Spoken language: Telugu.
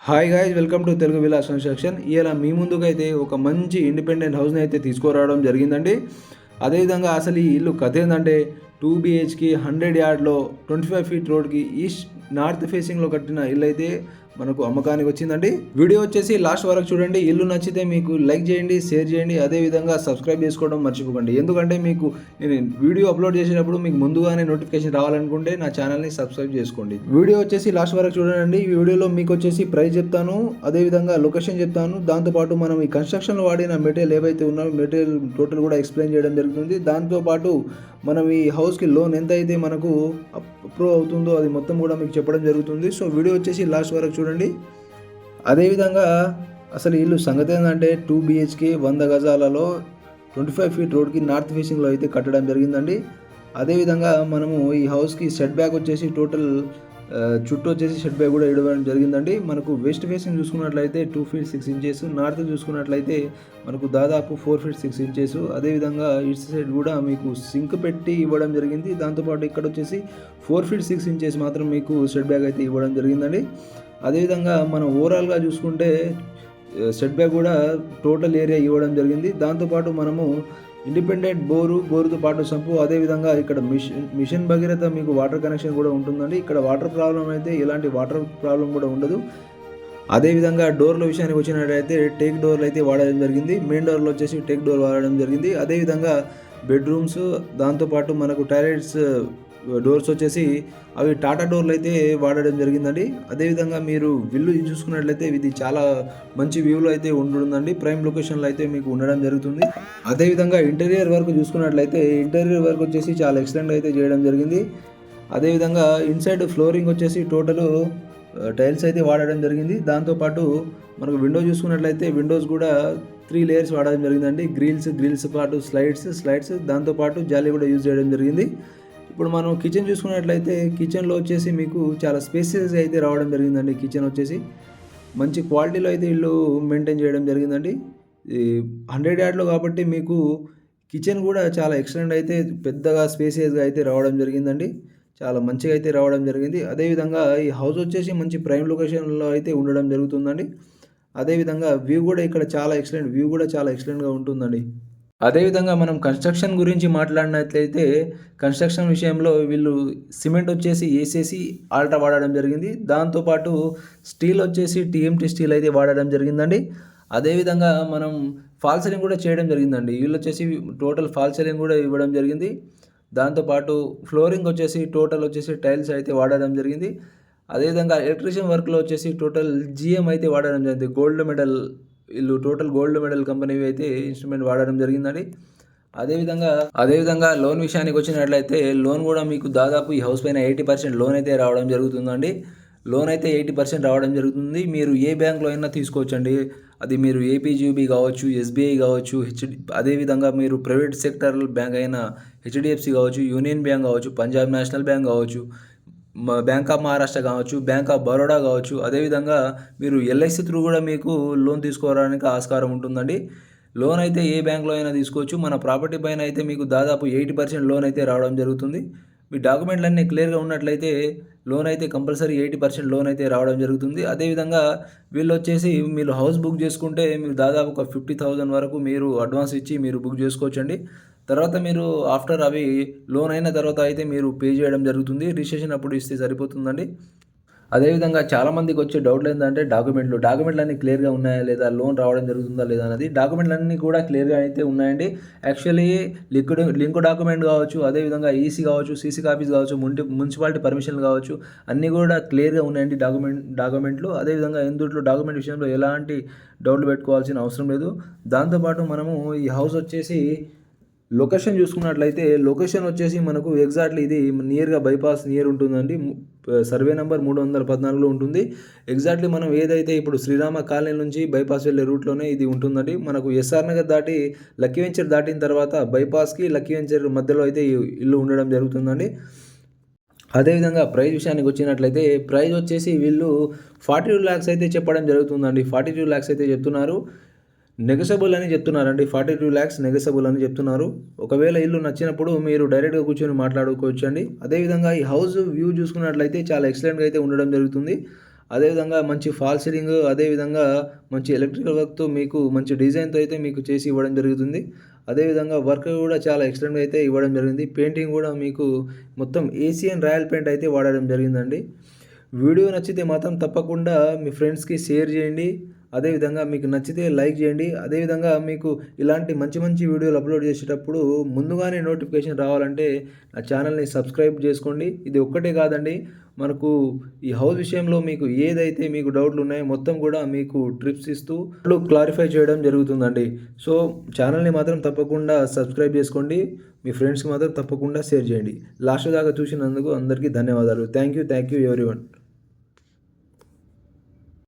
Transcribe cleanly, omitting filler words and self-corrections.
Hi guys, welcome to Telugu Vilas construction. ఇలా మీ ముందుకైతే ఒక మంచి ఇండిపెండెంట్ హౌస్ని అయితే తీసుకురావడం జరిగిందండి. అదేవిధంగా అసలు ఈ ఇల్లు కథ ఏంటంటే 2 BHK 100 యార్డ్లో 25 ఫీట్ రోడ్కి ఈస్ట్ నార్త్ ఫేసింగ్లో కట్టిన ఇల్లు అయితే మనకు అమ్మకానికి వచ్చిందండి. వీడియో వచ్చేసి లాస్ట్ వరకు చూడండి. ఇల్లు నచ్చితే మీకు లైక్ చేయండి, షేర్ చేయండి, అదేవిధంగా సబ్స్క్రైబ్ చేసుకోవడం మర్చిపోకండి. ఎందుకంటే మీకు నేను వీడియో అప్లోడ్ చేసేటప్పుడు మీకు ముందుగానే నోటిఫికేషన్ రావాలనుకుంటే నా ఛానల్ని సబ్స్క్రైబ్ చేసుకోండి. వీడియో వచ్చేసి లాస్ట్ వరకు చూడండి. ఈ వీడియోలో మీకు వచ్చేసి ప్రైస్ చెప్తాను, అదేవిధంగా లొకేషన్ చెప్తాను. దాంతోపాటు మనం ఈ కన్స్ట్రక్షన్లో వాడిన మెటీరియల్ ఏవైతే ఉన్నాయో మెటీరియల్ టోటల్ కూడా ఎక్స్ప్లెయిన్ చేయడం జరుగుతుంది. దాంతోపాటు మనం ఈ హౌస్కి లోన్ ఎంత అయితే మనకు అప్రూవ్ అవుతుందో అది మొత్తం కూడా మీకు చెప్పడం జరుగుతుంది. సో వీడియో వచ్చేసి లాస్ట్ వరకు చూడండి. అదేవిధంగా అసలు ఇల్లు సంగతి ఏంటంటే 2 BHK 100 గజాలలో 25 ఫీట్ రోడ్కి నార్త్ ఫేసింగ్లో అయితే కట్టడం జరిగిందండి. అదేవిధంగా మనము ఈ హౌస్కి సెట్ బ్యాక్ వచ్చేసి టోటల్ చుట్టూ వచ్చేసి షెడ్ బ్యాగ్ కూడా ఇవ్వడం జరిగిందండి. మనకు వెస్ట్ ఫేసింగ్ చూసుకున్నట్లయితే 2 feet 6 inches, నార్త్ చూసుకున్నట్లయితే మనకు దాదాపు 4 feet 6 inches. అదేవిధంగా ఈస్ట్ సైడ్ కూడా మీకు సింక్ పెట్టి ఇవ్వడం జరిగింది. దాంతోపాటు ఇక్కడ వచ్చేసి 4 feet 6 inches మాత్రం మీకు షెడ్ బ్యాగ్ అయితే ఇవ్వడం జరిగిందండి. అదేవిధంగా మనం ఓవరాల్గా చూసుకుంటే షెడ్ బ్యాగ్ కూడా టోటల్ ఏరియా ఇవ్వడం జరిగింది. దాంతోపాటు మనము ఇండిపెండెంట్ బోరుతో పాటు సంపు, అదేవిధంగా ఇక్కడ మిషన్ భగీరథ మీకు వాటర్ కనెక్షన్ కూడా ఉంటుందండి. ఇక్కడ వాటర్ ప్రాబ్లం అయితే ఎలాంటి వాటర్ ప్రాబ్లం కూడా ఉండదు. అదేవిధంగా డోర్ల విషయానికి వచ్చినట్లయితే టేక్ డోర్లు అయితే వాడడం జరిగింది. మెయిన్ డోర్లో వచ్చేసి టేక్ డోర్ వాడడం జరిగింది. అదేవిధంగా బెడ్రూమ్స్, దాంతోపాటు మనకు టాయిలెట్స్ డోర్స్ వచ్చేసి అవి టాటా డోర్లు అయితే వాడడం జరిగిందండి. అదేవిధంగా మీరు విల్లు చూసుకున్నట్లయితే ఇది చాలా మంచి వ్యూలో అయితే ఉంటుందండి. ప్రైమ్ లొకేషన్లో అయితే మీకు ఉండడం జరుగుతుంది. అదేవిధంగా ఇంటీరియర్ వర్క్ చూసుకున్నట్లయితే ఇంటీరియర్ వర్క్ వచ్చేసి చాలా ఎక్సలెంట్గా అయితే చేయడం జరిగింది. అదేవిధంగా ఇన్సైడ్ ఫ్లోరింగ్ వచ్చేసి టోటల్ టైల్స్ అయితే వాడడం జరిగింది. దాంతోపాటు మనకు విండో చూసుకున్నట్లయితే విండోస్ కూడా 3 layers వాడడం జరిగిందండి. గ్రిల్స్ పాటు స్లైడ్స్ దాంతోపాటు జాలీ కూడా యూజ్ చేయడం జరిగింది. ఇప్పుడు మనం కిచెన్ చూసుకున్నట్లయితే కిచెన్లో వచ్చేసి మీకు చాలా స్పేసెస్ అయితే రావడం జరిగిందండి. కిచెన్ వచ్చేసి మంచి క్వాలిటీలో అయితే ఇల్లు మెయింటైన్ చేయడం జరిగిందండి. 100 యార్డ్లో కాబట్టి మీకు కిచెన్ కూడా చాలా ఎక్సలెంట్ అయితే పెద్దగా స్పేసియస్గా అయితే రావడం జరిగిందండి. చాలా మంచిగా అయితే రావడం జరిగింది. అదేవిధంగా ఈ హౌస్ వచ్చేసి మంచి ప్రైమ్ లొకేషన్లో అయితే ఉండడం జరుగుతుందండి. అదేవిధంగా వ్యూ కూడా ఇక్కడ చాలా ఎక్సలెంట్గా ఉంటుందండి. అదేవిధంగా మనం కన్స్ట్రక్షన్ గురించి మాట్లాడినట్లయితే కన్స్ట్రక్షన్ విషయంలో వీళ్ళు సిమెంట్ వచ్చేసి ఏసీసీ ఆల్ట్రా వాడడం జరిగింది. దాంతోపాటు స్టీల్ వచ్చేసి టీఎంటీ స్టీల్ అయితే వాడడం జరిగిందండి. అదేవిధంగా మనం ఫాల్ సీలింగ్ కూడా చేయడం జరిగిందండి. వీళ్ళు వచ్చేసి టోటల్ ఫాల్ సీలింగ్ కూడా ఇవ్వడం జరిగింది. దాంతోపాటు ఫ్లోరింగ్ వచ్చేసి టోటల్ వచ్చేసి టైల్స్ అయితే వాడడం జరిగింది. అదేవిధంగా ఎలక్ట్రీషియన్ వర్క్లో వచ్చేసి టోటల్ జిఎం అయితే వాడడం జరిగింది. వీళ్ళు టోటల్ గోల్డ్ మెడల్ కంపెనీ అయితే ఇన్స్ట్రుమెంట్ వాడడం జరిగిందండి. అదేవిధంగా లోన్ విషయానికి వచ్చినట్లయితే లోన్ కూడా మీకు దాదాపు ఈ హౌస్ పైన 80% లోన్ అయితే రావడం జరుగుతుందండి. లోన్ అయితే 80% రావడం జరుగుతుంది. మీరు ఏ బ్యాంక్లో అయినా తీసుకోవచ్చండి. అది మీరు ఏపీజీబీ కావచ్చు, ఎస్బీఐ కావచ్చు, అదేవిధంగా మీరు ప్రైవేట్ సెక్టర్ బ్యాంక్ అయిన హెచ్డిఎఫ్సి కావచ్చు, యూనియన్ బ్యాంక్ కావచ్చు, పంజాబ్ నేషనల్ బ్యాంక్ కావచ్చు, బ్యాంక్ ఆఫ్ మహారాష్ట్ర కావచ్చు, బ్యాంక్ ఆఫ్ బరోడా కావచ్చు. అదేవిధంగా మీరు ఎల్ఐసి త్రూ కూడా మీకు లోన్ తీసుకోవడానికి ఆస్కారం ఉంటుందండి. లోన్ అయితే ఏ బ్యాంక్లో అయినా తీసుకోవచ్చు. మన ప్రాపర్టీ పైన అయితే మీకు దాదాపు 80% లోన్ అయితే రావడం జరుగుతుంది. మీ డాక్యుమెంట్లు అన్నీ క్లియర్గా ఉన్నట్లయితే లోన్ అయితే కంపల్సరీ 80% లోన్ అయితే రావడం జరుగుతుంది. అదేవిధంగా వీళ్ళు వచ్చేసి మీరు హౌస్ బుక్ చేసుకుంటే మీకు దాదాపు ఒక 50,000 వరకు మీరు అడ్వాన్స్ ఇచ్చి మీరు బుక్ చేసుకోవచ్చండి. తర్వాత మీరు ఆఫ్టర్ అవి లోన్ అయిన తర్వాత అయితే మీరు పే చేయడం జరుగుతుంది. రిజిస్ట్రేషన్ అప్పుడు ఇస్తే సరిపోతుందండి. అదేవిధంగా చాలామందికి వచ్చే డౌట్లు ఏంటంటే డాక్యుమెంట్లు అన్నీ క్లియర్గా ఉన్నాయా లేదా, లోన్ రావడం జరుగుతుందా లేదా అనేది. డాక్యుమెంట్లు అన్నీ కూడా క్లియర్గా అయితే ఉన్నాయండి. యాక్చువల్లీ లింక్ డాక్యుమెంట్ కావచ్చు, అదేవిధంగా ఈసీ కావచ్చు, సీసీ కాపీస్ కావచ్చు, మున్సిపాలిటీ పర్మిషన్లు కావచ్చు, అన్నీ కూడా క్లియర్గా ఉన్నాయండి డాక్యుమెంట్లు. అదేవిధంగా ఇందులో డాక్యుమెంట్ విషయంలో ఎలాంటి డౌట్లు పెట్టుకోవాల్సిన అవసరం లేదు. దాంతోపాటు మనము ఈ హౌస్ వచ్చేసి లొకేషన్ చూసుకున్నట్లయితే లొకేషన్ వచ్చేసి మనకు ఎగ్జాక్ట్లీ ఇది నియర్గా బైపాస్ నియర్ ఉంటుందండి. సర్వే నెంబర్ 314లో ఉంటుంది. ఎగ్జాక్ట్లీ మనం ఏదైతే ఇప్పుడు శ్రీరామ కాలనీ నుంచి బైపాస్ వెళ్ళే రూట్లోనే ఇది ఉంటుందండి. మనకు ఎస్ఆర్ నగర్ దాటి లక్కీ వెంచర్ దాటిన తర్వాత బైపాస్కి లక్కీ వెంచర్ మధ్యలో అయితే ఇల్లు ఉండడం జరుగుతుందండి. అదేవిధంగా ప్రైస్ విషయానికి వచ్చినట్లయితే ప్రైస్ వచ్చేసి వీళ్ళు 42 lakhs అయితే చెప్పడం జరుగుతుందండి. 42 lakhs అయితే చెప్తున్నారు. నెగసబుల్ అని చెప్తున్నారండి. 42 lakhs నెగసబుల్ అని చెప్తున్నారు. ఒకవేళ ఇల్లు నచ్చినప్పుడు మీరు డైరెక్ట్గా కూర్చొని మాట్లాడుకోవచ్చు అండి. అదేవిధంగా ఈ హౌస్ వ్యూ చూసుకున్నట్లయితే చాలా ఎక్సలెంట్గా అయితే ఉండడం జరుగుతుంది. అదేవిధంగా మంచి ఫాల్ సీలింగ్, అదేవిధంగా మంచి ఎలక్ట్రికల్ వర్క్‌తో మీకు మంచి డిజైన్‌తో అయితే మీకు చేసి ఇవ్వడం జరుగుతుంది. అదేవిధంగా వర్క్ కూడా చాలా ఎక్సలెంట్‌గా అయితే ఇవ్వడం జరిగింది. పెయింటింగ్ కూడా మీకు మొత్తం ఏషియన్ రాయల్ పెయింట్ అయితే వాడడం జరిగిందండి. వీడియో నచ్చితే మాత్రం తప్పకుండా మీ ఫ్రెండ్స్‌కి షేర్ చేయండి. అదేవిధంగా మీకు నచ్చితే లైక్ చేయండి. అదేవిధంగా మీకు ఇలాంటి మంచి మంచి వీడియోలు అప్లోడ్ చేసేటప్పుడు ముందుగానే నోటిఫికేషన్ రావాలంటే నా ఛానల్‌ని సబ్స్క్రైబ్ చేసుకోండి. ఇది ఒక్కటే కాదండి, మనకు ఈ హౌస్ విషయంలో మీకు ఏదైతే మీకు డౌట్లు ఉన్నాయో మొత్తం కూడా మీకు ట్రిప్స్ ఇస్తూ క్లారిఫై చేయడం జరుగుతుందండి. సో ఛానల్‌ని మాత్రం తప్పకుండా సబ్స్క్రైబ్ చేసుకోండి. మీ ఫ్రెండ్స్‌కి మాత్రం తప్పకుండా షేర్ చేయండి. లాస్ట్ దాకా చూసినందుకు అందరికీ ధన్యవాదాలు. Thank you everyone.